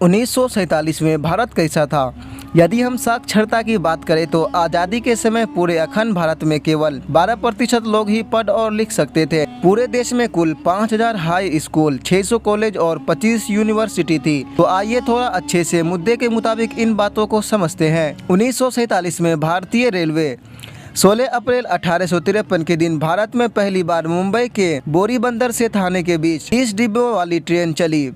1947 में भारत कैसा था? यदि हम साक्षरता की बात करें तो आज़ादी के समय पूरे अखंड भारत में केवल 12% लोग ही पढ़ और लिख सकते थे। पूरे देश में कुल 5000 हाई स्कूल, 600 कॉलेज और 25 यूनिवर्सिटी थी। तो आइए थोड़ा अच्छे से मुद्दे के मुताबिक इन बातों को समझते हैं। 1947 में भारतीय रेलवे 16 अप्रैल 1853 के दिन भारत में पहली बार मुंबई के बोरीबंदर से थाने के बीच 30 डिब्बों वाली ट्रेन चली।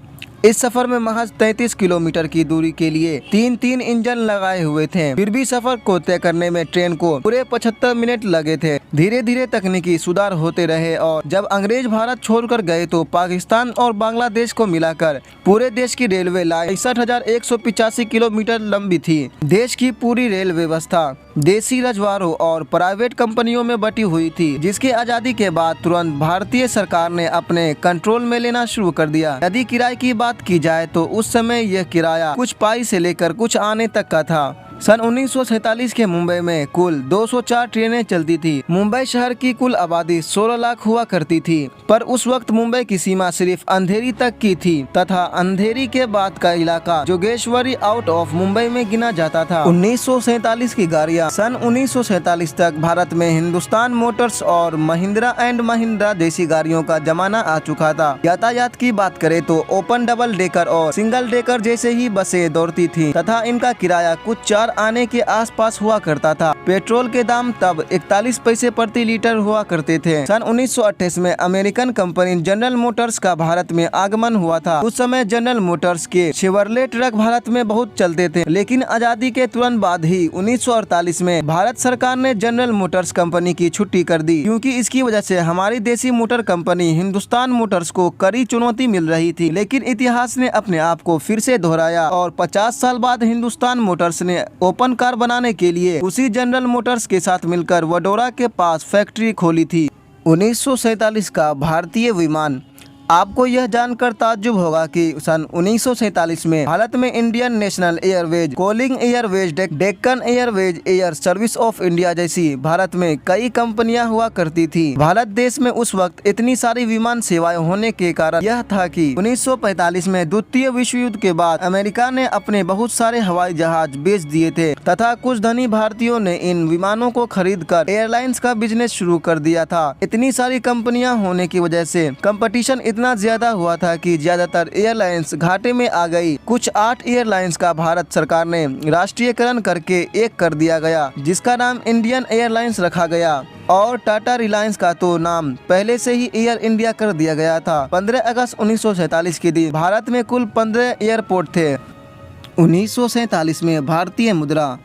इस सफर में महज 33 किलोमीटर की दूरी के लिए तीन इंजन लगाए हुए थे। फिर भी सफर को तय करने में ट्रेन को पूरे 75 मिनट लगे थे। धीरे धीरे तकनीकी सुधार होते रहे और जब अंग्रेज भारत छोड़कर गए तो पाकिस्तान और बांग्लादेश को मिलाकर पूरे देश की रेलवे लाइन 61,185 किलोमीटर लंबी थी। देश की पूरी रेल व्यवस्था देसी रजवाड़ों और प्राइवेट कंपनियों में बटी हुई थी, जिसकी आज़ादी के बाद तुरंत भारतीय सरकार ने अपने कंट्रोल में लेना शुरू कर दिया। यदि किराए की बात की जाए तो उस समय यह किराया कुछ पाई से लेकर कुछ आने तक का था। सन 1947 के मुंबई में कुल 204 ट्रेनें चलती थी। मुंबई शहर की कुल आबादी 16 लाख हुआ करती थी, पर उस वक्त मुंबई की सीमा सिर्फ अंधेरी तक की थी तथा अंधेरी के बाद का इलाका जोगेश्वरी आउट ऑफ मुंबई में गिना जाता था। 1947 की गाड़ियां सन 1947 तक भारत में हिंदुस्तान मोटर्स और महिंद्रा एंड महिंद्रा जैसी गाड़ियों का जमाना आ चुका था। यातायात की बात करें तो ओपन डबल डेकर और सिंगल डेकर जैसे ही बसें दौड़ती थी तथा इनका किराया कुछ 4 आने के आसपास हुआ करता था। पेट्रोल के दाम तब 41 पैसे प्रति लीटर हुआ करते थे। सन 1928 में अमेरिकन कंपनी जनरल मोटर्स का भारत में आगमन हुआ था। उस समय जनरल मोटर्स के शेवरले ट्रक भारत में बहुत चलते थे, लेकिन आजादी के तुरंत बाद ही 1948 में भारत सरकार ने जनरल मोटर्स कंपनी की छुट्टी कर दी, क्योंकि इसकी वजह से हमारी देसी मोटर कंपनी हिंदुस्तान मोटर्स को कड़ी चुनौती मिल रही थी। लेकिन इतिहास ने अपने आप को फिर से दोहराया और 50 साल बाद हिंदुस्तान मोटर्स ने ओपन कार बनाने के लिए उसी जनरल मोटर्स के साथ मिलकर वडोदरा के पास फैक्ट्री खोली थी। 1947 का भारतीय विमान। आपको यह जानकर ताज्जुब होगा कि सन 1947 में भारत में Indian National Airways, Kalinga Airways, Deccan Airways, Air Service of India जैसी भारत में कई कंपनियां हुआ करती थी। भारत देश में उस वक्त इतनी सारी विमान सेवाएं होने के कारण यह था कि 1945 में द्वितीय विश्व युद्ध के बाद अमेरिका ने अपने बहुत सारे हवाई जहाज बेच दिए थे तथा कुछ धनी भारतीयों ने इन विमानों को खरीद कर एयरलाइंस का बिजनेस शुरू कर दिया था। इतनी सारी कंपनियां होने की वजह से कंपटीशन इतना ज्यादा हुआ था कि ज्यादातर एयरलाइंस घाटे में आ गई। कुछ 8 एयरलाइंस का भारत सरकार ने राष्ट्रीयकरण करके एक कर दिया गया, जिसका नाम इंडियन एयरलाइंस रखा गया और टाटा रिलायंस का तो नाम पहले से ही एयर इंडिया कर दिया गया था। 15 अगस्त 1947 के दिन भारत में कुल 15 एयरपोर्ट थे। 1947 में भारतीय मुद्रा।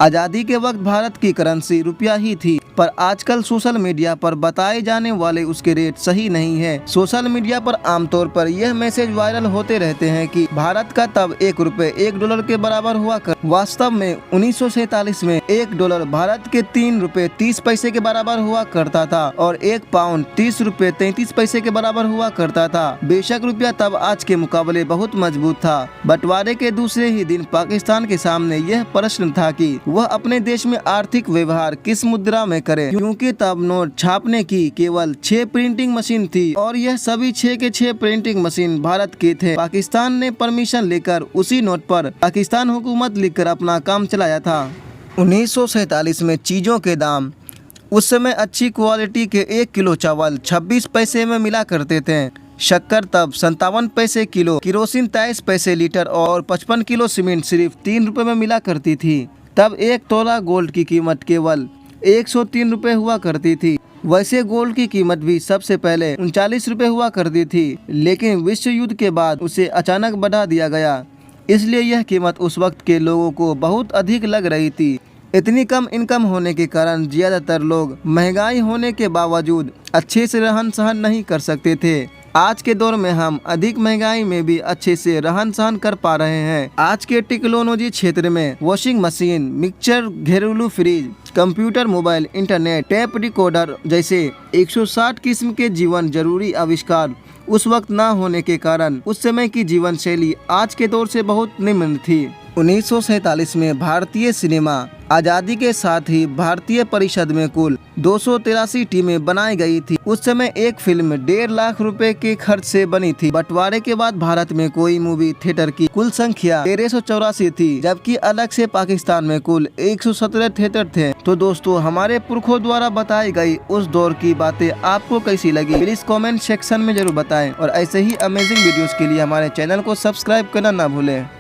आज़ादी के वक्त भारत की करेंसी रुपया ही थी, पर आजकल सोशल मीडिया पर बताए जाने वाले उसके रेट सही नहीं है। सोशल मीडिया पर आमतौर पर यह मैसेज वायरल होते रहते हैं कि भारत का तब 1 रुपये 1 डॉलर के बराबर हुआ कर। वास्तव में 1947 में 1 डॉलर भारत के 3 रुपये 30 पैसे के बराबर हुआ करता था और 1 पाउंड 30 रुपये 33 पैसे के बराबर हुआ करता था। बेशक रुपया तब आज के मुकाबले बहुत मजबूत था। बंटवारे के दूसरे ही दिन पाकिस्तान के सामने यह प्रश्न था कि वह अपने देश में आर्थिक व्यवहार किस मुद्रा में करे, क्योंकि तब नोट छापने की केवल 6 प्रिंटिंग मशीन थी और यह सभी 6 के 6 प्रिंटिंग मशीन भारत के थे। पाकिस्तान ने परमिशन लेकर उसी नोट पर पाकिस्तान हुकूमत लिखकर अपना काम चलाया था। 1947 में चीजों के दाम। उस समय अच्छी क्वालिटी के 1 किलो चावल 26 पैसे में मिला करते थे। शक्कर तब 57 पैसे किलो, केरोसिन 23 पैसे लीटर और 55 किलो सीमेंट सिर्फ 3 रुपए में मिला करती थी। तब 1 तोला गोल्ड की कीमत केवल 103 रुपये हुआ करती थी। वैसे गोल्ड की कीमत भी सबसे पहले 39 रुपये हुआ करती थी, लेकिन विश्व युद्ध के बाद उसे अचानक बढ़ा दिया गया, इसलिए यह कीमत उस वक्त के लोगों को बहुत अधिक लग रही थी। इतनी कम इनकम होने के कारण ज्यादातर लोग महंगाई होने के बावजूद अच्छे से रहन सहन नहीं कर सकते थे। आज के दौर में हम अधिक महंगाई में भी अच्छे से रहन सहन कर पा रहे हैं। आज के टेक्नोलॉजी क्षेत्र में वॉशिंग मशीन, मिक्सचर, घरेलू fridge, computer, mobile, internet, tape recorder जैसे 160 किस्म के जीवन जरूरी आविष्कार उस वक्त न होने के कारण उस समय की जीवन शैली आज के दौर से बहुत निम्न थी। 1947 में भारतीय सिनेमा आज़ादी के साथ ही भारतीय परिषद में कुल 283 टीमें बनाई गई थी। उस समय एक फिल्म 1.5 लाख रुपए के खर्च से बनी थी। बंटवारे के बाद भारत में कोई मूवी थिएटर की कुल संख्या 1384 थी, जबकि अलग से पाकिस्तान में कुल 117 थिएटर थे। तो दोस्तों, हमारे पुरखों द्वारा बताई गई उस दौर की बातें आपको कैसी लगी, प्लीज कमेंट सेक्शन में जरूर बताएं। और ऐसे ही अमेजिंग वीडियोस के लिए हमारे चैनल को सब्सक्राइब करना ना भूलें।